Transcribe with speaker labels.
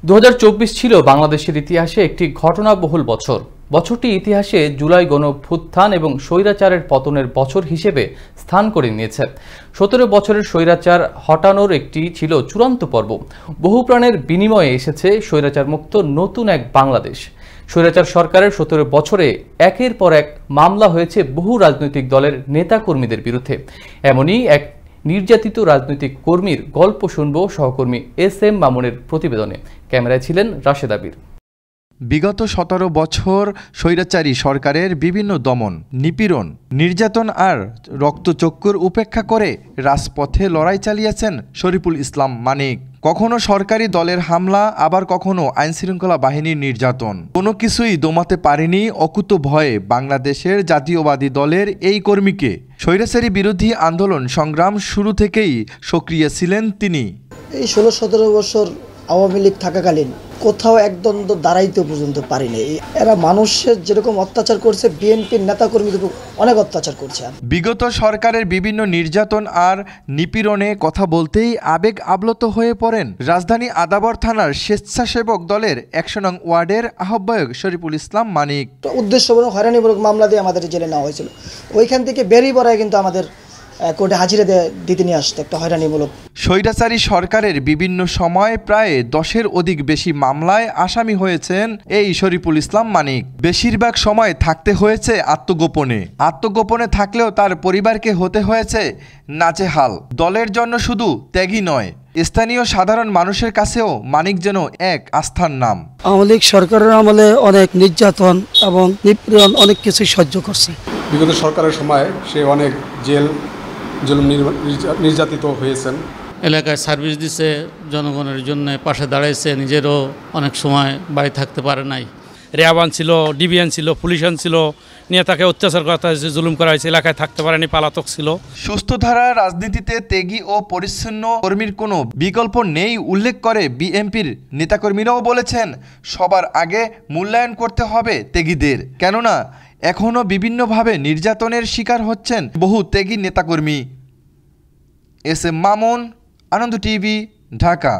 Speaker 1: 2024 ছিল বাংলাদেশের ইতিহাসে একটি ঘটনাবহুল বছর। বছরটি ইতিহাসে জুলাই গণঅভ্যুত্থান এবং স্বৈরাচারের পতনের বছর হিসেবে স্থান করে নিয়েছে। 17 বছরের স্বৈরাচার হটানোর একটি ছিল চূড়ান্ত পর্ব। বহু প্রাণের বিনিময়ে এসেছে স্বৈরাচার মুক্ত নতুন এক বাংলাদেশ। স্বৈরাচার সরকারের 17 বছরে একের পর এক মামলা হয়েছে বহু রাজনৈতিক দলের নেতাকর্মীদের বিরুদ্ধে। এমনই এক নির্যাতিত রাজনৈতিক কর্মীর গল্প শুনব সহকর্মী SM মামুনের প্রতিবেদনে। ক্যামেরায় ছিলেন রাশেদ আবির।
Speaker 2: বিগত 17 বছর স্বৈরাচারী সরকারের বিভিন্ন দমন, নিপীড়ন, নির্যাতন আর রক্তচক্ষুর উপেক্ষা করে রাজপথে লড়াই চালিয়েছেন শরীফুল ইসলাম মানিক। কখনো সরকারি দলের হামলা, আবার কখনো আইনশৃঙ্খলা বাহিনীর নির্যাতন। কোনো কিছুই দমাতে পারেনি অকুত ভয়ে বাংলাদেশের জাতীয়বাদী দলের এই কর্মীকে। স্বৈরাচারী বিরোধী আন্দোলন সংগ্রাম শুরু থেকেই সক্রিয় ছিলেন তিনি।
Speaker 3: এই 16-17 বছর আওয়ামী লীগ থাকাকালীন কোথাও একদ্বন্দ্ব দাঁড়াইতে পর্যন্ত পারিনি। এরা মানুষের যেরকম অত্যাচার করছে, বিএনপির নেতাকর্মীদের অনেক অত্যাচার করছে।
Speaker 2: বিগত সরকারের বিভিন্ন নির্যাতন আর নিপীড়নে কথা বলতেই আবেগ আপ্লুত হয়ে পড়েন রাজধানী আদাবর থানার স্বেচ্ছাসেবক দলের 100 নং ওয়ার্ডের আহ্বায়ক শরীফুল ইসলাম মানিক।
Speaker 3: উদ্দেশ্যমূলক হয়রানিমূলক মামলা দিয়ে আমাদের জেলে নেওয়া হয়েছিল। ওইখান থেকে বেরিয়ে পড়ায় কিন্তু আমাদের কোর্টে হাজিরা দিতে নিয়ে আসতে একটা হয়রানিমূলক।
Speaker 2: স্বৈরাচারী সরকারের বিভিন্ন সময় প্রায় 10-এর অধিক বেশি মামলায় আসামি হয়েছেন এই শরীফুল ইসলাম মানিক। বেশিরভাগ সময় থাকতে হয়েছে আত্মগোপনে থাকলেও তার পরিবারকে হতে হয়েছে নাজেহাল। দলের জন্য শুধু ত্যাগী নয়, স্থানীয় সাধারণ মানুষের কাছেও মানিক যেন এক আস্থার নাম।
Speaker 4: আওয়ামী লীগ সরকারের আমলে অনেক নির্যাতন এবং নিপীড়ন অনেক কিছু সহ্য করছে।
Speaker 5: বিগত সরকারের সময় সে অনেক জুলুম নির্যাতিত হয়েছেন।
Speaker 6: এলাকায় সার্ভিস দিছে, জনগণের জন্য পাশে দাঁড়াইছে, নিজেরও অনেক সময় বাড়ি থাকতে পারে নাই।
Speaker 7: র্যাবান ছিল, ডিবিএন ছিল, পুলিশান ছিল, নিয়ে তাকে অত্যাচার করা হয়েছে, জুলুম করা হয়েছে, এলাকায় থাকতে পারেনি, পালাতক ছিল।
Speaker 2: সুস্থ ধারা রাজনীতিতে ত্যাগী ও পরিচ্ছন্ন কর্মীর কোনো বিকল্প নেই উল্লেখ করে বিএনপির নেতাকর্মীরাও বলেছেন, সবার আগে মূল্যায়ন করতে হবে ত্যাগীদের। কেননা এখনও বিভিন্নভাবে নির্যাতনের শিকার হচ্ছেন বহু ত্যাগী নেতাকর্মী। SM মামুন, আনন্দ টিভি, ঢাকা।